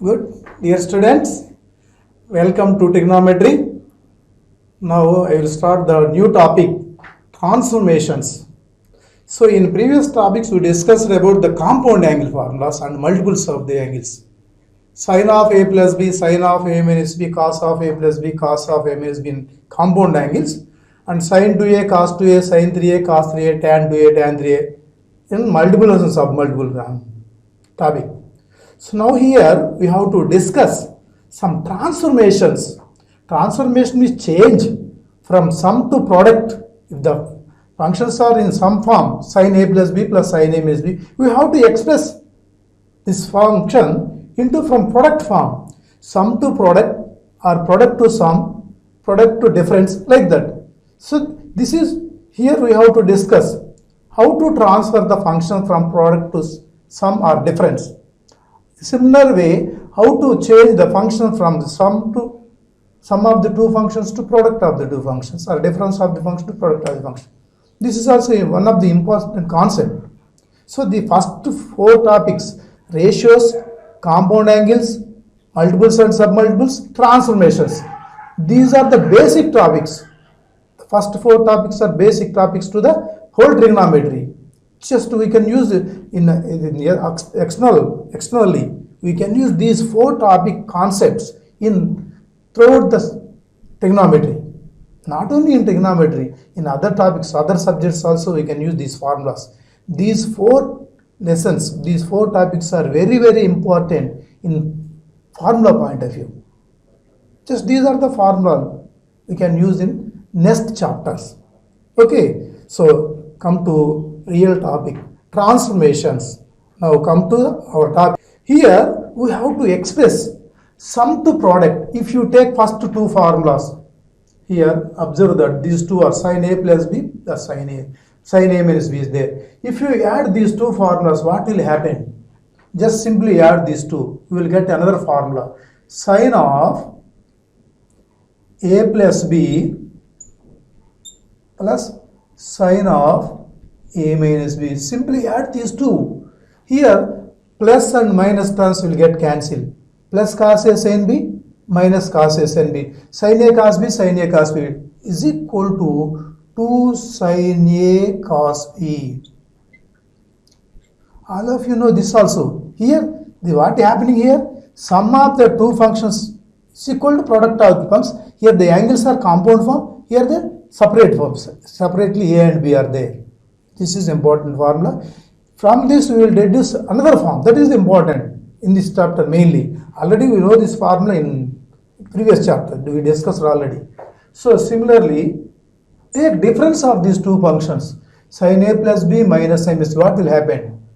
Good. Dear students, welcome to trigonometry. Now I will start the new topic, transformations. So in previous topics we discussed about the compound angle formulas and multiples of the angles. Sin of a plus b, sin of a minus b, cos of a plus b, cos of a minus b in compound angles, and sin 2a, cos 2a, sin 3a, cos 3a, tan 2a, tan 3a in multiple and submultiple topic. So now here we have to discuss some transformations. Transformation is change from sum to product. If the functions are in some form, sin a plus b plus sin a minus b, we have to express this function into from product form. Sum to product or product to sum, product to difference, like that. So this is, here we have to discuss how to transfer the function from product to sum or difference. Similar way, how to change the function from the sum of the two functions to product of the two functions, or difference of the function to product of the function. This is also one of the important concepts. So the first four topics: ratios, compound angles, multiples and submultiples, transformations. These are the basic topics. The first four topics are basic topics to the whole trigonometry. Just we can use it externally. We can use these four topic concepts in throughout the trigonometry. Not only in trigonometry, in other topics, other subjects also we can use these formulas. These four lessons, these four topics are very, very important in formula point of view. Just these are the formula we can use in next chapters. Okay, so come to real topic, transformations. Now come to our topic. Here we have to express sum to product. If you take first two formulas, here observe that these two are sin a plus b plus sin a minus b is there. If you add these two formulas, what will happen? Just simply add these two, you will get another formula, sin of a plus b plus sin of a minus b. Simply add these two. Here plus and minus terms will get cancelled. Plus cos a sin b minus cos a sin b. Sin a cos b, sin a cos b is equal to 2 sin a cos b. All of you know this also. Here what is happening here? Sum of the two functions is equal to product of the functions. Here the angles are compound form. Here the separate forms. Separately a and b are there. This is important formula. From this we will deduce another form that is important in this chapter mainly. Already we know this formula in previous chapter, we discussed already. So similarly, take difference of these two functions, sin a plus b minus sin minus b. What will happen?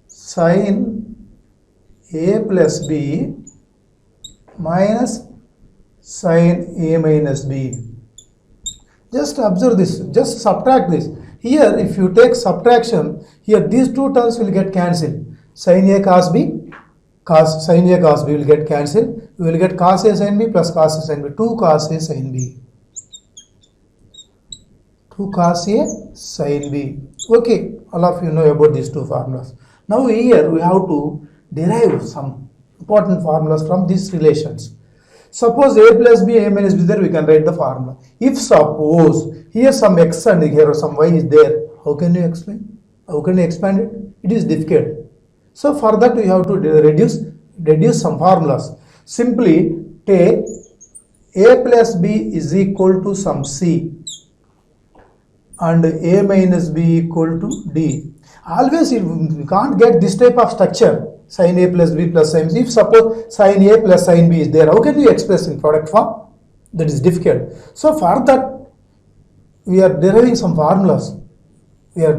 Sin a plus b minus sin a minus b. Just observe this, just subtract this. Here if you take subtraction, here these two terms will get cancelled. Sin a cos b, sin a cos b will get cancelled. We will get cos a sin b plus cos a sin b. 2 cos a sin b. 2 cos a sin b. Okay, all of you know about these two formulas. Now here we have to derive some important formulas from these relations. Suppose a plus b, a minus b is there, we can write the formula. If suppose here some x and here some y is there, how can you explain? How can you expand it? It is difficult. So for that we have to reduce some formulas. Simply take a plus b is equal to some c and a minus b equal to d. Always you can't get this type of structure, sin a plus b plus sin b. If suppose sin a plus sin b is there, how can you express in product form? That is difficult. So for that we are deriving some formulas. We are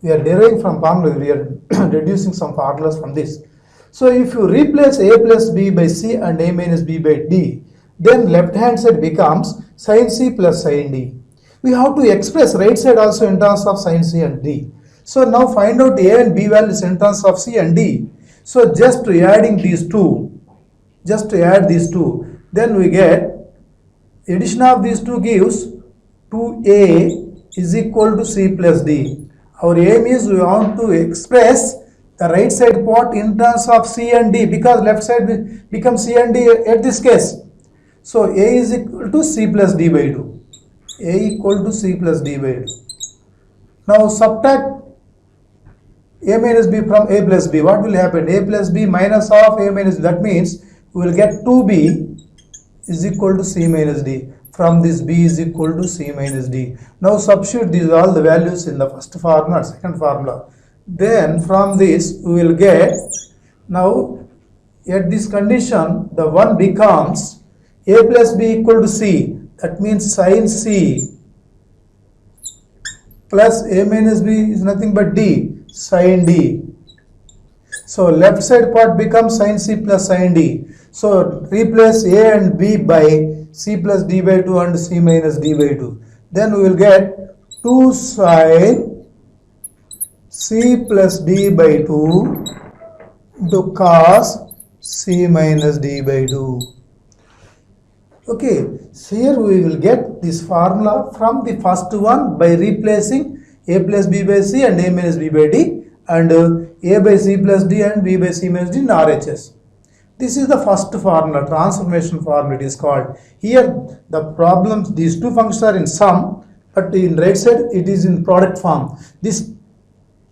deriving from formulas. We are reducing some formulas from this. So if you replace a plus b by c and a minus b by d, then left hand side becomes sin c plus sin d. We have to express right side also in terms of sin c and d. So now find out a and b values in terms of c and d. So just adding these two, then we get addition of these two gives 2a is equal to c plus d. Our aim is we want to express the right side part in terms of C and D, because left side becomes C and D at this case. So A is equal to C plus D by 2. A equal to C plus D by 2. Now subtract A minus B from A plus B. What will happen? A plus B minus of A minus B. That means we will get 2B is equal to C minus D. From this B is equal to C minus D. Now substitute these all the values in the first formula and second formula. Then from this we will get, now at this condition the 1 becomes A plus B equal to C. That means sin C plus A minus B is nothing but D, sin D. So left side part becomes sin C plus sin D. So replace A and B by C plus D by 2 and C minus D by 2. Then we will get 2 sin C plus D by 2 into cos C minus D by 2. Okay, so here we will get this formula from the first one by replacing A plus B by C and A minus B by D, and A by C plus D and B by C minus D in RHS. This is the first formula, transformation formula it is called. Here the problems, these two functions are in sum, but in right side it is in product form. This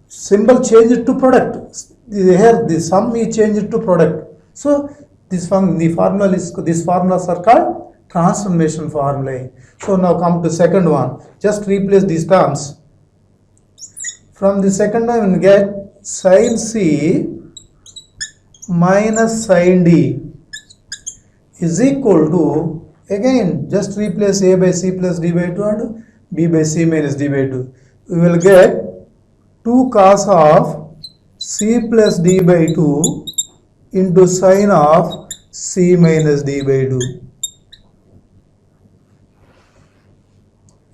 symbol changed to product. Here the sum is changed to product. So these formulas are called transformation formulae. So now come to second one. Just replace these terms. From the second one we get sin C minus sin D is equal to, again just replace A by C plus D by 2 and B by C minus D by 2. We will get 2 cos of C plus D by 2 into sin of C minus D by 2.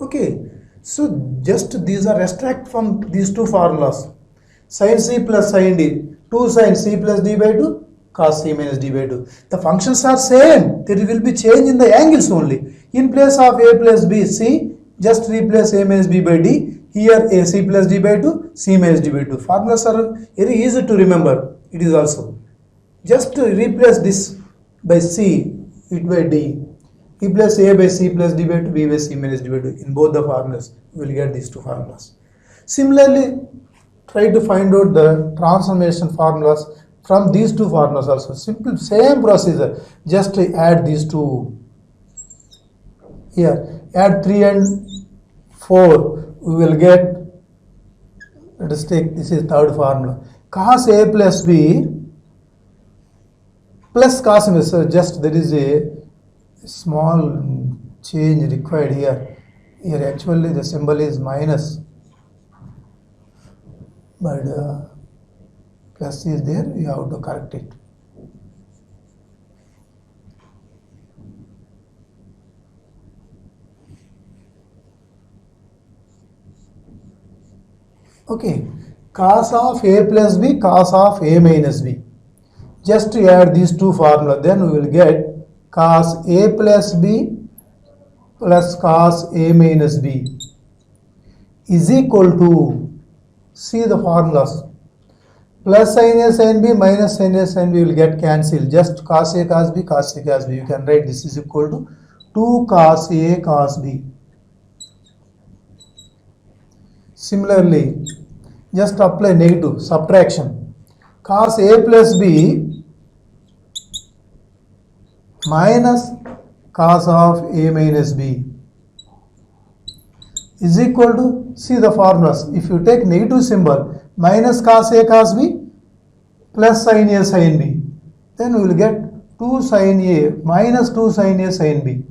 Okay, so just these are extract from these two formulas. Sin C plus sin D, 2 sin C plus D by 2 cos C minus D by 2. The functions are same, there will be change in the angles only. In place of A plus B, C, just replace A minus B by D. Here A C plus D by 2, C minus D by 2. Formulas are very easy to remember. It is also. Just to replace this by C, it by D. Replace A by C plus D by 2, B by C minus D by 2. In both the formulas, we will get these two formulas. Similarly, try to find out the transformation formulas from these two formulas also. Simple, same procedure. Just add these two. Here, add 3 and 4. We will get, let us take, this is third formula. Cos A plus B plus cos B. So just there is a small change required here. Here actually the symbol is minus, but plus is there, you have to correct it. Okay, cos of A plus B, cos of A minus B. Just to add these two formulas, then we will get cos A plus B plus cos A minus B is equal to, see the formulas, plus sin A sin B minus sin A sin B will get cancelled. Just cos A cos B, cos A cos B. You can write this is equal to 2 cos A cos B. Similarly, just apply negative subtraction. Cos A plus B minus cos of A minus B is equal to, see the formulas. If you take negative symbol, minus cos A cos B plus sin A sin B, then we will get 2 sin A minus 2 sin A sin B.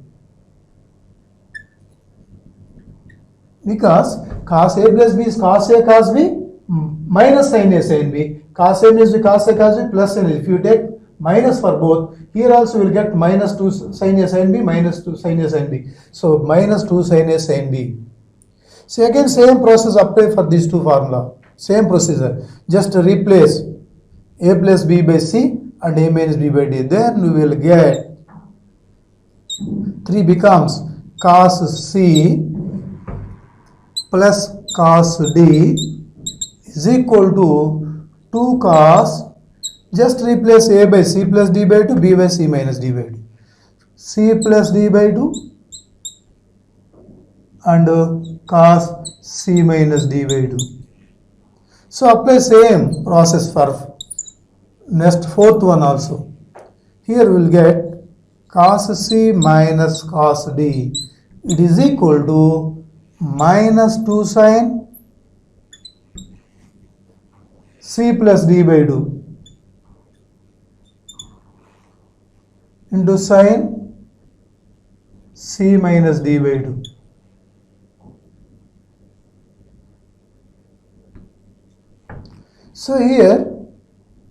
Because cos A plus B is cos A cos B minus sin A sin B. Cos A minus B cos A cos B plus sin A. If you take minus for both, here also we will get minus 2 sin A sin B minus 2 sin A sin B. So minus 2 sin A sin B. So again same process apply for these two formula. Same procedure. Just replace A plus B by C and A minus B by D. Then we will get 3 becomes cos C plus cos D is equal to 2 cos, just replace a by c plus d by 2, b by c minus d by 2. C plus d by 2 and cos c minus d by 2. So apply same process for next fourth one also. Here we will get cos c minus cos d. It is equal to minus 2 sin c plus d by 2 into sin c minus d by 2. So here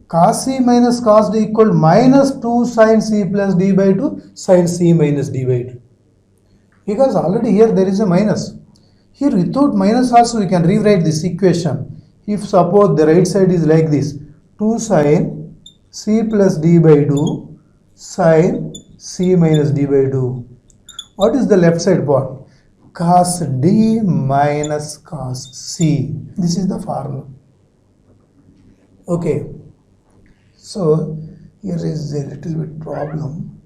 cos c minus cos d equal minus 2 sin c plus d by 2 sin c minus d by 2. Because already here there is a minus. Here without minus also we can rewrite this equation. If suppose the right side is like this, 2 sin c plus d by 2 sin c minus d by 2. What is the left side part? Cos d minus cos c. This is the formula. Okay. So here is a little bit problem.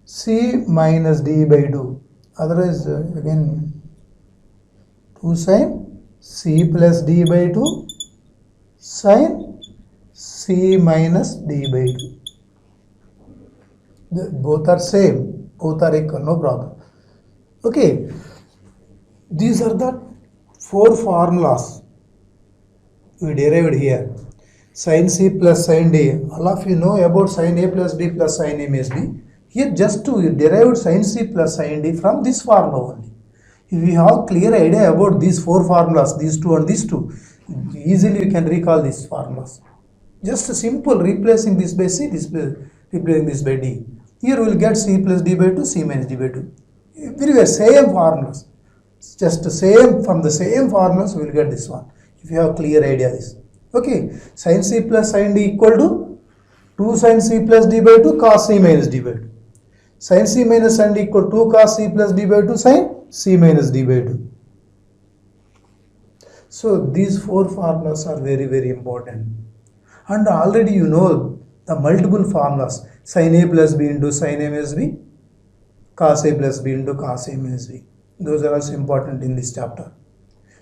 C minus d by 2. Otherwise again 2 sin c plus d by 2 sin c minus d by 2. Both are same, both are equal, no problem. Okay, these are the 4 formulas we derived here. Sin c plus sin d, all of you know about sin a plus b plus sin a minus b. Here just to derive sin c plus sin d from this formula only. If we have clear idea about these 4 formulas, these 2 and these 2, easily we can recall these formulas. Just a simple replacing this by c, replacing this by d. Here we will get c plus d by 2, c minus d by 2. Everywhere same formulas. Just same, from the same formulas we will get this one. If you have clear idea this. Okay, sin c plus sin d equal to 2 sin c plus d by 2 cos c minus d by 2. Sin c minus sin d equal to 2 cos c plus d by 2 sin c minus d by 2. So these 4 formulas are very, very important. And already you know the multiple formulas, sin a plus b into sin a minus b, cos a plus b into cos a minus b. Those are also important in this chapter.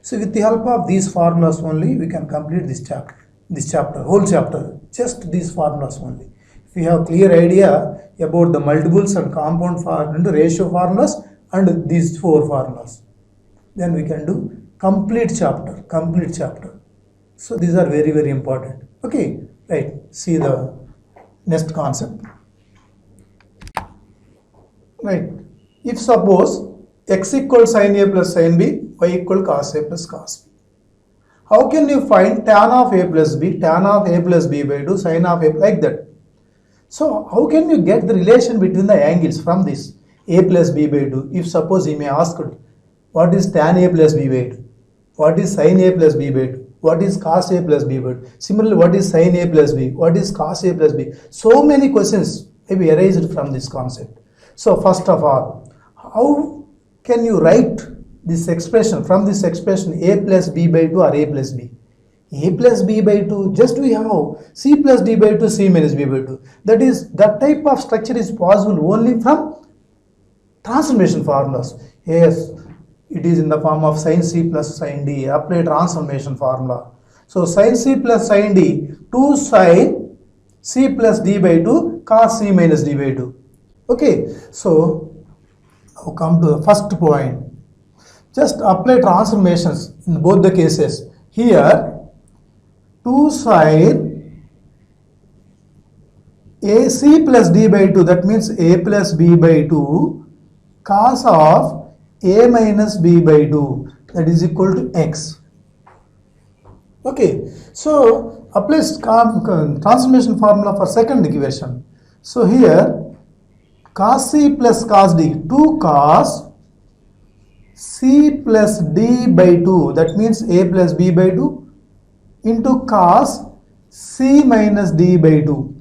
So with the help of these formulas only, we can complete this chapter, whole chapter, just these formulas only. If we have clear idea about the multiples and compound ratio formulas and these 4 formulas, then we can do complete chapter. So these are very, very important. Okay, right, see the next concept. Right, if suppose x equals sin a plus sin b, y equal cos a plus cos b. How can you find tan of a plus b, tan of a plus b by 2, sin of a, like that? So how can you get the relation between the angles from this a plus b by 2? If suppose you may ask, what is tan a plus b by 2? What is sin a plus b by 2? What is cos a plus b by 2? Similarly, what is sin a plus b? What is cos a plus b? So many questions may be arised from this concept. So first of all, how can you write this expression, from this expression a plus b by 2 or a plus b? A plus b by 2, just we have c plus d by 2, c minus b by 2. That is, that type of structure is possible only from transformation formulas. Yes, it is in the form of sin c plus sin d, apply transformation formula. So sin c plus sin d, 2 sin c plus d by 2 cos c minus d by 2. Okay, so now come to the first point. Just apply transformations in both the cases. Here 2 sin ac plus d by 2, that means a plus b by 2 cos of a minus b by 2, that is equal to x. Okay, so apply transformation formula for second equation. So here cos c plus cos d, 2 cos c plus d by 2, that means a plus b by 2 into cos c minus d by 2.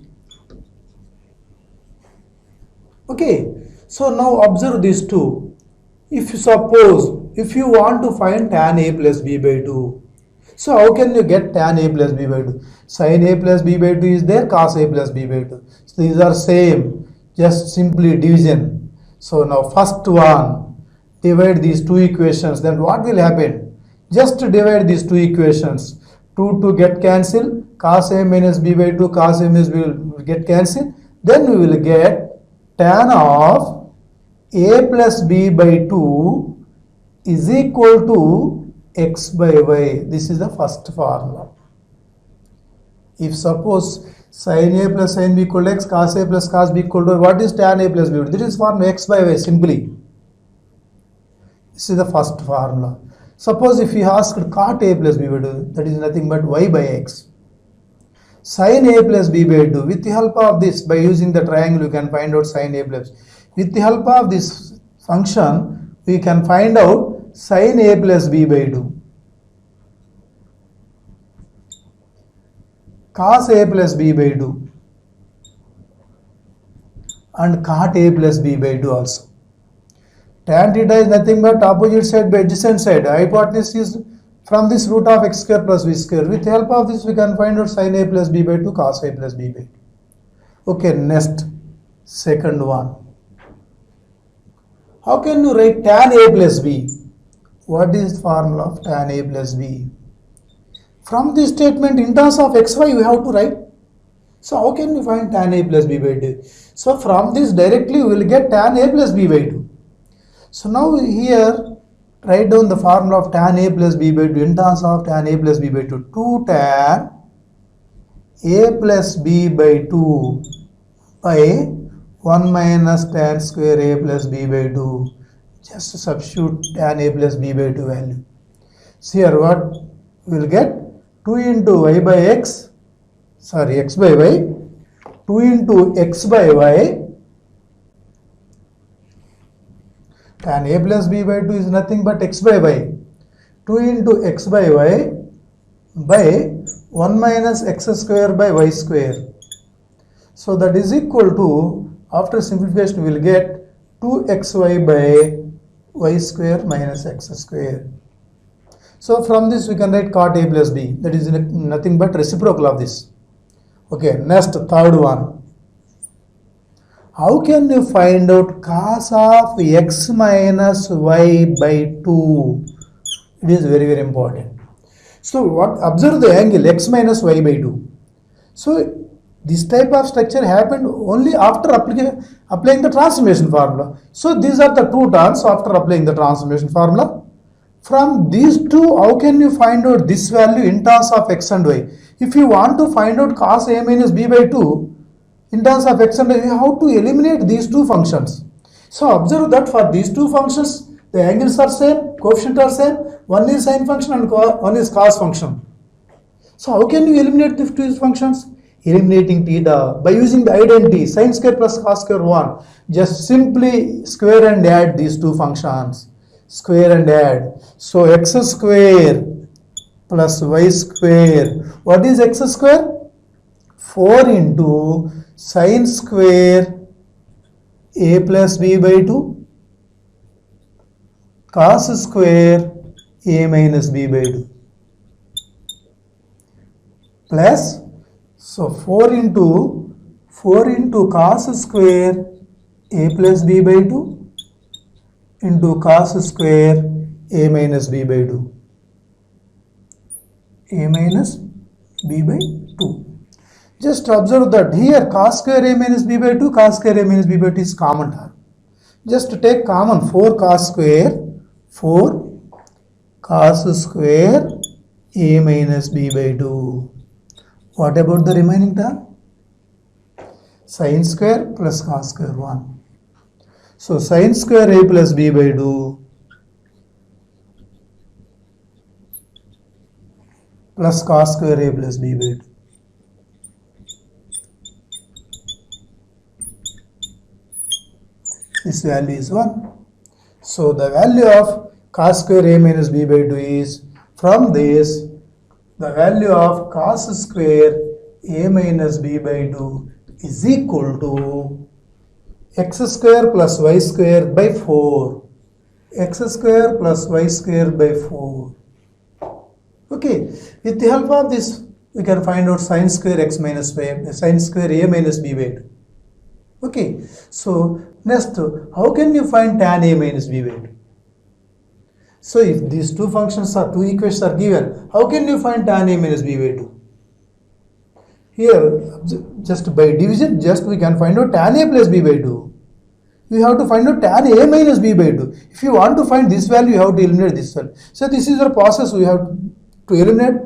Okay, so now observe these two. If you suppose, if you want to find tan a plus b by 2, So how can you get tan a plus b by 2? Sin a plus b by 2 is there, cos a plus b by 2. So these are same, just simply division. So now first one, divide these two equations, then what will happen? Just divide these two equations. 2 get cancelled, cos a minus b by 2, cos a minus b will get cancelled. Then we will get tan of a plus b by 2 is equal to x by y. This is the first formula. If suppose sin a plus sin b equal to x, cos a plus cos b equal to y, what is tan a plus b? This is formula x by y simply. This is the first formula. Suppose if we asked cot a plus b by 2, that is nothing but y by x. Sin a plus b by 2, with the help of this, by using the triangle, you can find out sin a plus. With the help of this function, we can find out sin a plus b by 2. Cos a plus b by 2. And cot a plus b by 2 also. Tan theta is nothing but opposite side by adjacent side. Hypotenuse is from this root of x square plus v square. With the help of this, we can find out sin a plus b by 2, cos a plus b by 2. Okay, next, second one. How can you write tan a plus b? What is the formula of tan a plus b? From this statement, in terms of xy, we have to write. So how can you find tan a plus b by 2? So from this directly, we will get tan a plus b by 2. So now here, write down the formula of tan a plus b by 2 in terms of tan a plus b by 2. 2 tan a plus b by 2 by 1 minus tan square a plus b by 2. Just substitute tan a plus b by 2 value. So here what we will get? 2 into y by x, sorry, x by y, 2 into x by y, tan a plus b by 2 is nothing but x by y, 2 into x by y by 1 minus x square by y square. So that is equal to, after simplification, we will get 2xy by y square minus x square. So from this we can write cot a plus b, that is nothing but reciprocal of this. Okay, next, third one. How can you find out cos of x minus y by 2? It is very, very important. So what? Observe the angle x minus y by 2. So this type of structure happened only after applying the transformation formula. So these are the two terms after applying the transformation formula. From these two, how can you find out this value in terms of x and y? If you want to find out cos a minus b by 2 in terms of x and y, you have to eliminate these two functions. So observe that for these two functions, the angles are same, coefficients are same, one is sine function and one is cos function. So how can you eliminate these two functions? Eliminating theta by using the identity sin square plus cos square 1. Just simply square and add these two functions. Square and add. So x square plus y square. What is x square? 4 into sin square a plus b by 2 cos square a minus b by 2 plus, so 4 into cos square a plus b by 2 into cos square a minus b by 2. A minus b by 2. Just observe that here cos square a minus b by 2, cos square a minus b by 2 is common term. Just take common 4 cos square a minus b by 2. What about the remaining term? Sin square plus cos square 1. So sin square a plus b by 2 plus cos square a plus b by 2. This value is 1. So the value of cos square a minus b by 2 is, from this, the value of cos square a minus b by 2 is equal to x square plus y square by 4. X square plus y square by 4. Okay, with the help of this, we can find out sine square x minus y, sine square a minus b by 2. Okay, so next, how can you find tan a minus b by 2? So if these two functions are, two equations are given, how can you find tan a minus b by 2? Here, just by division, just we can find out tan a plus b by 2. You have to find out tan a minus b by 2. If you want to find this value, you have to eliminate this value. So this is the process we have to eliminate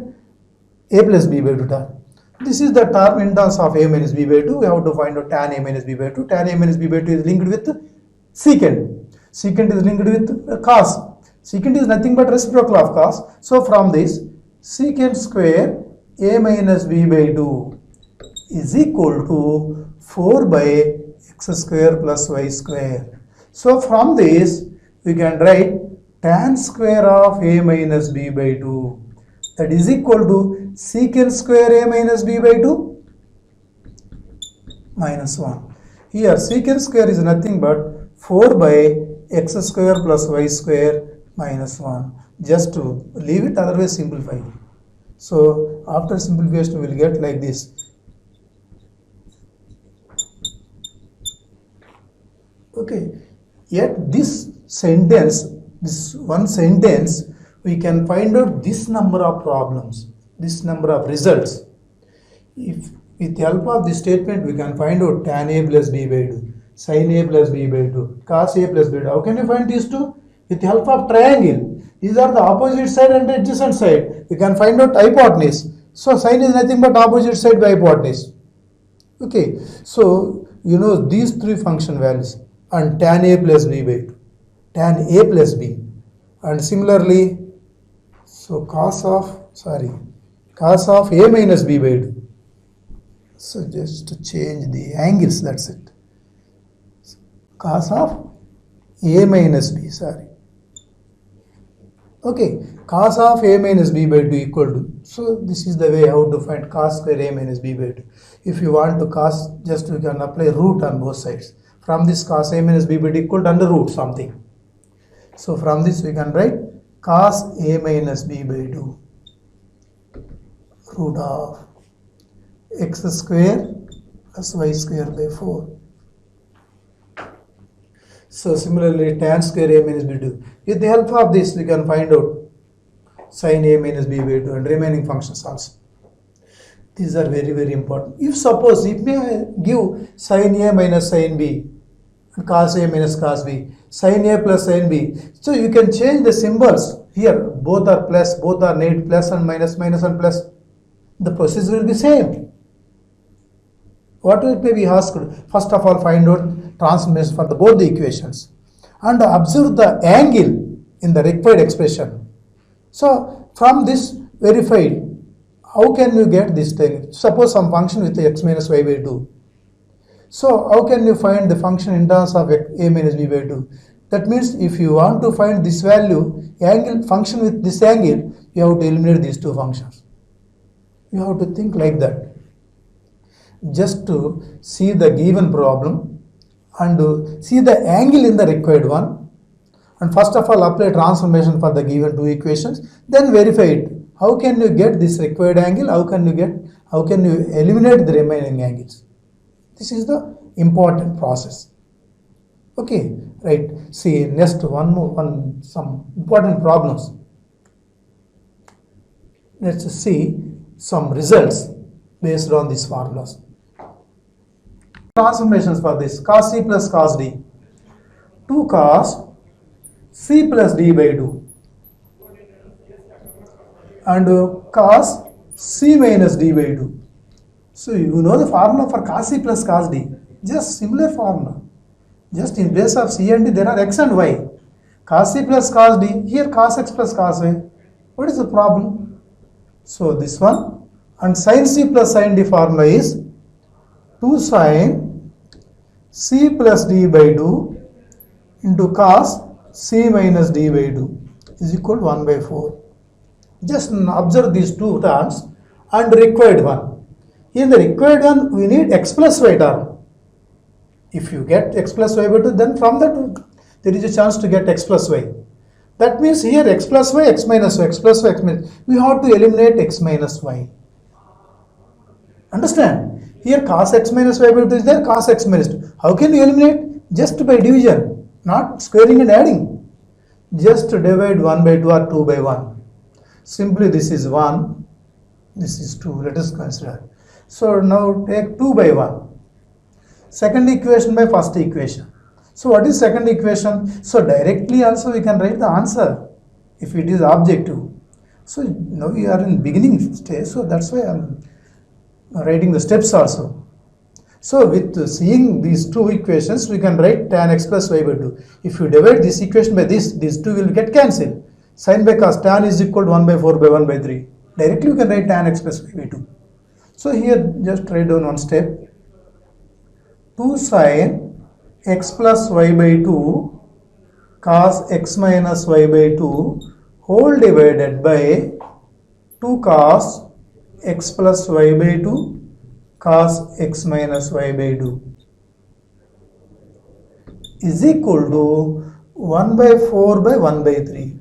a plus b by 2 term. This is the term in terms of a minus b by 2. We have to find out tan a minus b by 2. Tan a minus b by 2 is linked with secant. Secant is linked with cos. Secant is nothing but reciprocal of cos. So from this, secant square a minus b by 2 is equal to 4 by x square plus y square. So from this, we can write tan square of a minus b by 2. That is equal to secant square a minus b by 2 minus 1. Here secant square is nothing but 4 by x square plus y square minus 1. Just to leave it, otherwise simplify. So after simplification we will get like this. Okay, yet this sentence, this one sentence, we can find out this number of problems, this number of results. If with the help of this statement we can find out tan a plus b by 2, sin a plus b by 2, cos a plus b by 2. How can you find these two? With the help of triangle. These are the opposite side and adjacent side. We can find out hypotenuse. So sin is nothing but opposite side by hypotenuse. Okay, so you know these three function values and tan a plus b by 2, tan a plus b, and similarly, so cos of a minus b by 2. So just to change the angles, that's it. Cos of a minus b, Okay, cos of a minus b by 2 equal to, so this is the way how to find cos square a minus b by 2. If you want to cos, just you can apply root on both sides. From this cos a minus b by 2 equal to under root something. So from this we can write cos a minus b by 2 root of x square plus y square by 4. So similarly tan square a minus b by 2. With the help of this we can find out sin a minus b by 2 and remaining functions also. These are very, very important. If suppose if we give sin a minus sin b, cos a minus cos b, sin a plus sin b, so you can change the symbols. Here both are plus, both are negative, plus and minus, minus and plus. The process will be same. What it may be asked, first of all find out transformation for both the equations and observe the angle in the required expression. So from this verified, how can you get this thing? Suppose some function with x minus y by 2. So how can you find the function in terms of a minus b by 2? That means if you want to find this value, angle function with this angle, you have to eliminate these two functions. You have to think like that. Just to see the given problem and see the angle in the required one, and first of all apply transformation for the given two equations, then verify it. How can you get this required angle? How can you eliminate the remaining angles? This is the important process. Okay, right. See next some important problems. Let's see some results based on these formulas. Transformations for this: cos c plus cos d, 2 cos c plus d by 2, and cos c minus d by 2. So you know the formula for cos c plus cos d, just similar formula. Just in place of c and d there are x and y. Cos c plus cos d, here cos x plus cos y. What is the problem? So this one, and sin c plus sin d formula is 2 sin c plus d by 2 into cos c minus d by 2 is equal to 1 by 4. Just observe these two terms and required one. In the required one, we need x plus y term. If you get x plus y by 2, then from that there is a chance to get x plus y. That means here x plus y, x minus y, x plus y, x minus. We have to eliminate x minus y. Understand? Here cos x minus y by 2 is there, cos x minus 2. How can you eliminate? Just by division, not squaring and adding. Just divide 1 by 2 or 2 by 1. Simply this is 1, this is 2. Let us consider. So now take 2 by 1. Second equation by first equation. So what is second equation? So directly also we can write the answer if it is objective. So now we are in beginning stage, so that's why I am writing the steps also. So with seeing these two equations, we can write tan x plus y by 2. If you divide this equation by this, these two will get cancelled. Sin by cos tan is equal to 1 by 4 by 1 by 3. Directly you can write tan x plus y by 2. So here just write down one step. 2 sin x plus y by 2 cos x minus y by 2 whole divided by 2 cos x plus y by 2 cos x minus y by 2 is equal to 1 by 4 by 1 by 3.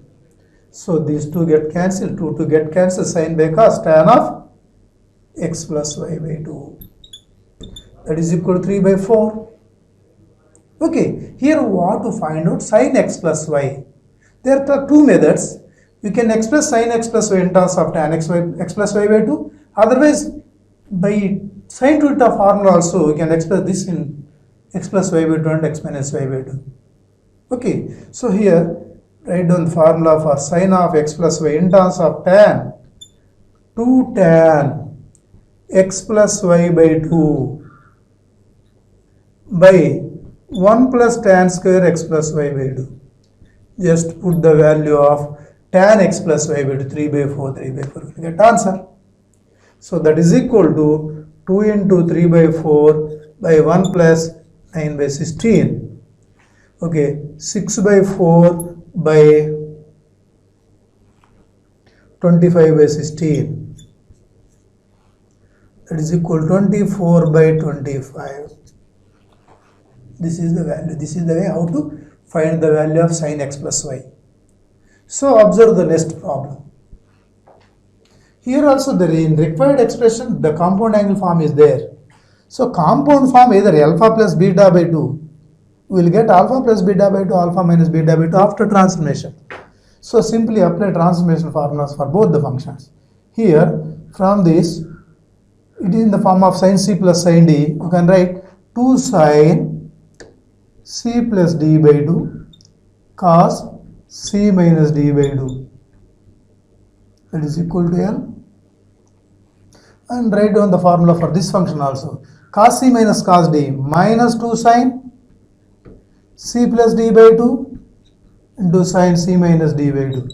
So these two get cancelled, 2 to get cancelled, sin by cos tan of x plus y by 2. That is equal to 3 by 4. Okay, here we want to find out sin x plus y. There are two methods. You can express sin x plus y in terms of tan x plus y by 2. Otherwise, by sin theta formula also, we can express this in x plus y by 2 and x minus y by 2. Okay, so here write down the formula for sin of x plus y in terms of tan 2 tan x plus y by 2 by 1 plus tan square x plus y by 2. Just put the value of tan x plus y by 2, 3 by 4, 3 by 4, we get answer. So that is equal to 2 into 3 by 4 by 1 plus 9 by 16. Okay, 6 by 4 by 25 by 16. That is equal to 24 by 25. This is the value. This is the way how to find the value of sin x plus y. So observe the next problem. Here also the required expression, the compound angle form is there. So compound form either alpha plus beta by 2. We will get alpha plus beta by 2, alpha minus beta by 2 after transformation. So simply apply transformation formulas for both the functions. Here from this, it is in the form of sin c plus sin d. You can write 2 sin c plus d by 2 cos c minus d by 2. That is equal to L. And write down the formula for this function also. Cos c minus cos d minus 2 sin c plus d by 2 into sin c minus d by 2.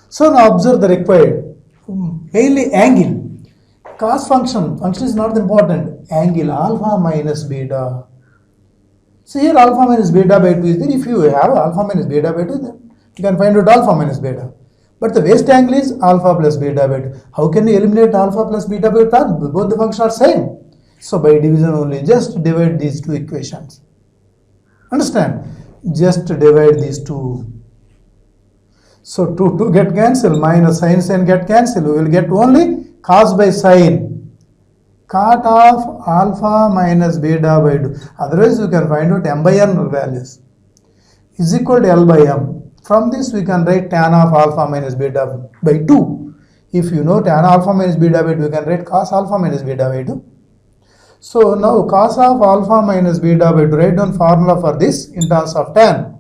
So now observe the required. Mainly angle. Cos function is not important. Angle alpha minus beta. So here alpha minus beta by 2 is there. If you have alpha minus beta by 2, then you can find out alpha minus beta. But the waist angle is alpha plus beta by 2. How can you eliminate alpha plus beta by 2? Both the functions are same. So by division only, just divide these two equations. Understand? Just divide these two. So 2 get cancelled, minus sin get cancelled. We will get only cos by sin. Cot of alpha minus beta by 2. Otherwise you can find out m by n values. Is equal to L by m. From this we can write tan of alpha minus beta by 2. If you know tan alpha minus beta by 2, you can write cos alpha minus beta by 2. So now cos of alpha minus beta by 2, write down formula for this in terms of tan.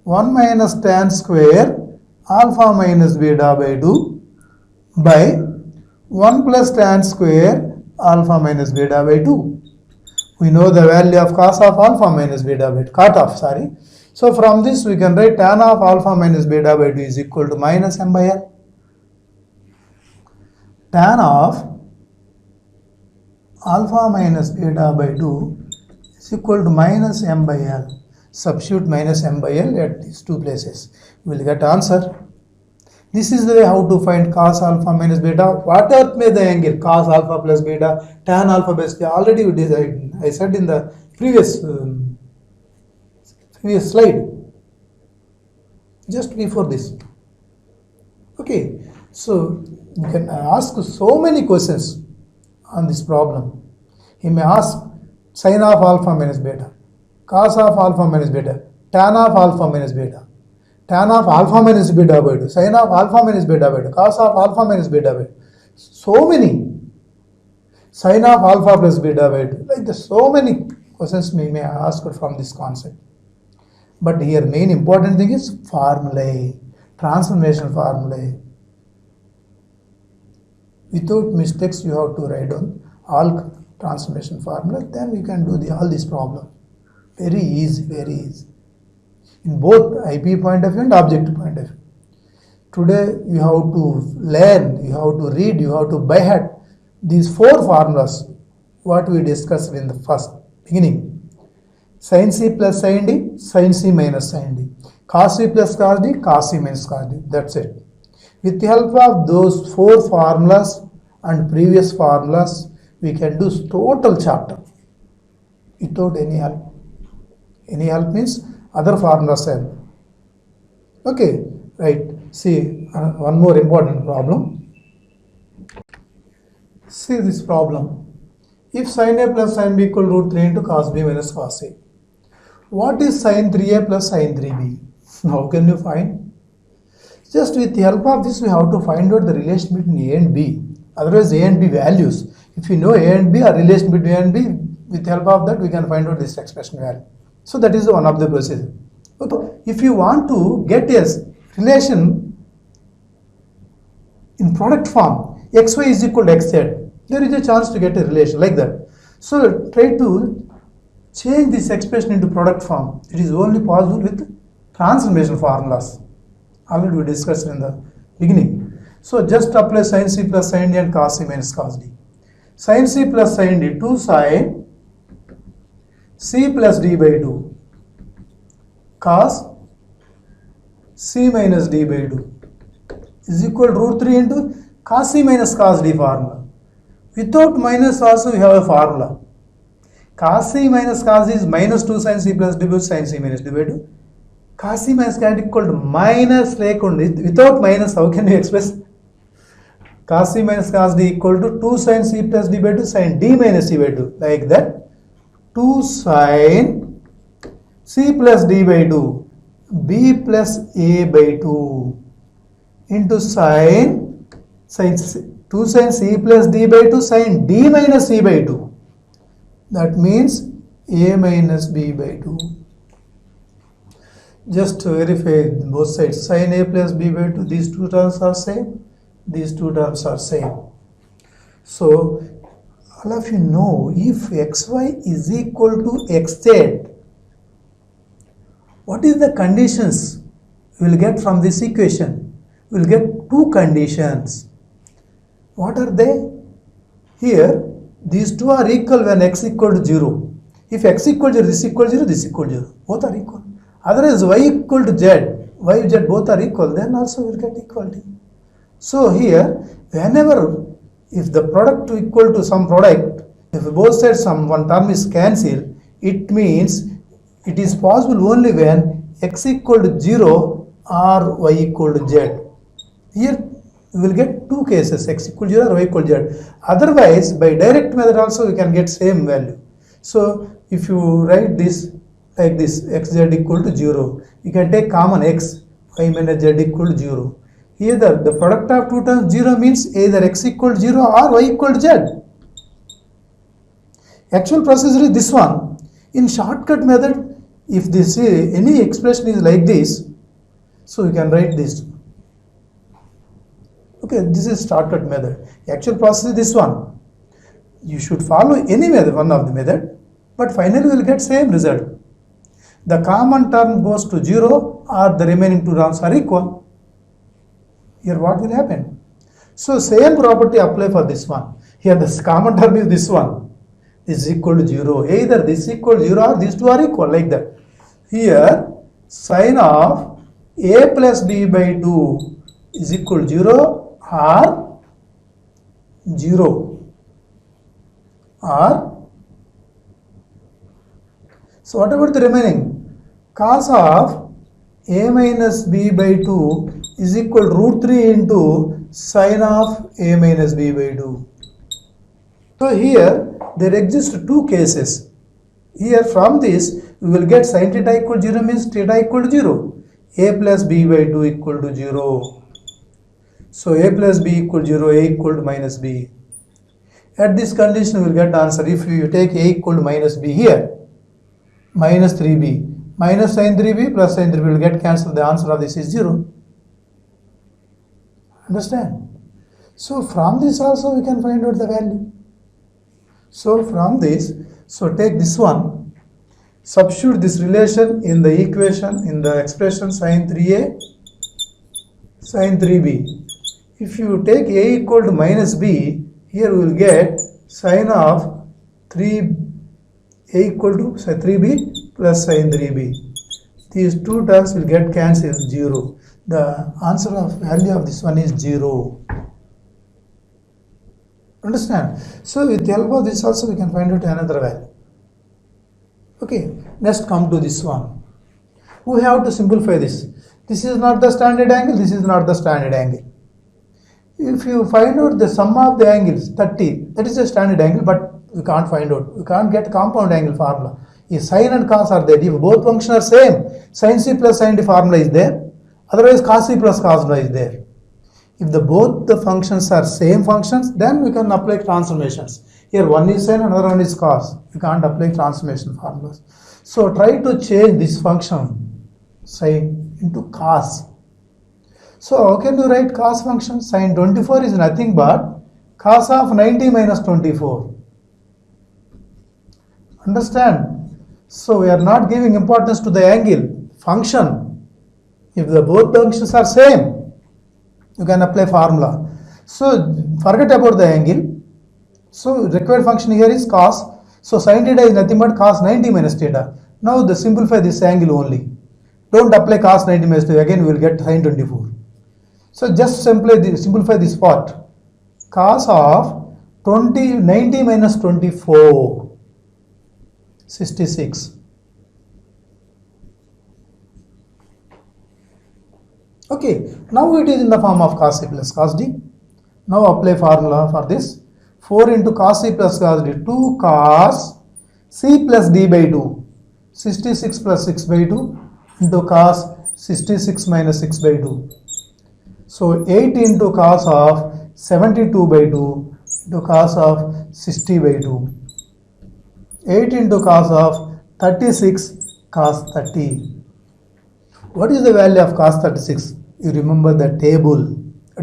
1 minus tan square alpha minus beta by 2 by 1 plus tan square alpha minus beta by 2. We know the value of cos of alpha minus beta by 2, cot of, sorry. So from this we can write tan of alpha minus beta by 2 is equal to minus m by L. Tan of alpha minus beta by 2 is equal to minus m by L. Substitute minus m by L at these two places. We will get answer. This is the way how to find cos alpha minus beta. Whatever may the angle, cos alpha plus beta, tan alpha plus beta, already we decided. I said in the previous slide. just before this. Okay, so you can ask so many questions on this problem. He may ask sin of alpha minus beta, cos of alpha minus beta, tan of alpha minus beta, tan of alpha minus beta by 2, sin of alpha minus beta by 2, cos of alpha minus beta by 2. So many. Sin of alpha plus beta by 2. Like this, so many questions we may ask from this concept. But here main important thing is formulae, transformation formulae. Without mistakes, you have to write down all transformation formula. Then you can do all this problem. Very easy, very easy. In both IP point of view and objective point of view. Today you have to learn, you have to read, you have to by heart these 4 formulas what we discussed in the first beginning. Sin C plus sin D, sin C minus sin D. Cos C plus cos D, cos C minus cos D. That's it. With the help of those 4 formulas and previous formulas, we can do total chapter without any help. Any help means other formulas help. Okay, right. See, one more important problem. See this problem. If sin A plus sin B equal root 3 into cos B minus cos A. What is sin 3A plus sin 3B? How can you find? Just with the help of this, we have to find out the relation between A and B. Otherwise, A and B values. If you know A and B or relation between A and B, with the help of that, we can find out this expression value. So that is one of the procedure. Okay. If you want to get a relation in product form, xy is equal to xz, there is a chance to get a relation like that. So try to change this expression into product form. It is only possible with transformation formulas. Already we discussed in the beginning. So just apply sin C plus sin D and cos C minus cos D. Sin C plus sin D, 2 sin C plus D by 2 cos C minus D by 2 is equal to root 3 into cos C minus cos D formula. Without minus also we have a formula. Cos C minus cos D is minus 2 sin C plus D by sin C minus D by 2. Cos C minus cos D equal to minus without minus how can you express? Cos C minus cos D equal to 2 sin C plus D by 2 sin D minus C by 2. Like that. 2 sin C plus D by 2 B plus A by 2 into sin 2 sin C plus D by 2 sin D minus C by 2. That means A minus B by 2. Just to verify both sides, sin A plus B by 2, these two terms are same, these two terms are same. So all of you know, if xy is equal to xz, what is the conditions we will get from this equation? We will get 2 conditions. What are they? Here, these two are equal when x equal to 0. If x equal to 0, this equal to 0, this equal to 0. Both are equal. Otherwise, y equal to z, y, z both are equal, then also we will get equality. So here, whenever, if the product equal to some product, if both sides one term is cancelled, it means it is possible only when x equal to 0 or y equal to z. Here we will get 2 cases, x equal to 0 or y equal to z. Otherwise, by direct method also we can get same value. So if you write this like this, xz equal to 0, you can take common x, y minus z equal to 0. Either the product of 2 terms 0 means either x equal to 0 or y equal to z. Actual procedure is this one. In shortcut method, if this any expression is like this, so you can write this. Okay, this is shortcut method. Actual process is this one. You should follow any method, one of the method, but finally you will get same result. The common term goes to 0 or the remaining 2 terms are equal. Here what will happen? So same property apply for this one. Here the common term is this one. This is equal to 0. Either this equal to 0 or these two are equal, like that. Here sin of a plus b by 2 is equal to 0 or 0 or, so what about the remaining? Cos of a minus b by 2 is equal to root 3 into sine of a minus b by 2. So here there exist two cases. Here from this we will get sin theta equal to 0 means theta equal to 0. A plus b by 2 equal to 0. So a plus b equal to 0, a equal to minus b. At this condition we will get the answer. If you take a equal to minus b here, minus 3b. Minus sin 3b plus sin 3b will get cancelled. The answer of this is 0. Understand? So from this also we can find out the value. So from this, so take this one, substitute this relation in the equation, in the expression sin 3a, sin 3b. If you take a equal to minus b, here we will get sin of 3a equal to 3b plus sin 3b. These two terms will get cancelled, 0. The answer of value of this one is 0. Understand? So with the help of this also we can find out another value. Okay, next come to this one. We have to simplify this. This is not the standard angle, this is not the standard angle. If you find out the sum of the angles 30, that is a standard angle, but we can't find out. We can't get compound angle formula. If sin and cos are there, if both functions are same, sin c plus sin d formula is there. Otherwise cos c plus cos d is there. If both the functions are same functions, then we can apply transformations. Here one is sin, another one is cos. We can't apply transformation formulas. So try to change this function sin into cos. So how can you write cos function? Sin 24 is nothing but cos of 90 minus 24. Understand? So we are not giving importance to the angle function. If both functions are same, you can apply formula. So forget about the angle. So required function here is cos. So sin theta is nothing but cos 90 minus theta. Now simplify this angle only. Don't apply cos 90 minus theta. Again we will get sin 24. So just simplify this part. Cos of 90 minus 24, 66. Okay, now it is in the form of cos c plus cos d. Now apply formula for this. 4 into cos c plus cos d, 2 cos c plus d by 2, 66 plus 6 by 2 into cos 66 minus 6 by 2. So 8 into cos of 72 by 2 into cos of 60 by 2. 8 into cos of 36 cos 30. What is the value of cos 36? You remember the table,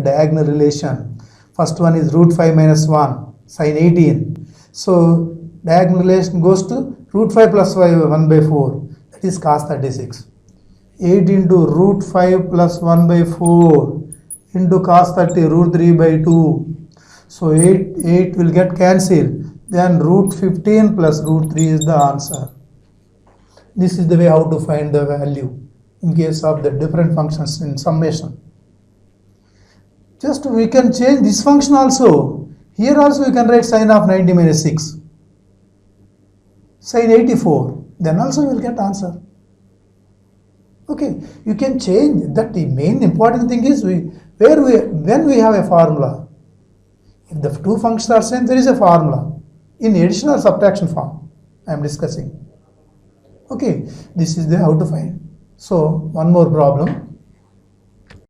diagonal relation. First one is root 5 minus 1, sin 18. So diagonal relation goes to root 5 plus 5, 1 by 4. That is cos 36. 8 into root 5 plus 1 by 4 into cos 30, root 3 by 2. So 8 will get cancelled. Then root 15 plus root 3 is the answer. This is the way how to find the value in case of the different functions in summation. Just we can change this function also. Here also we can write sin of 90 minus 6. Sin 84. Then also we will get answer. Okay, you can change that. The main important thing is when we have a formula. If the two functions are same, there is a formula in addition or subtraction form I am discussing. Okay, this is the how to find. So one more problem.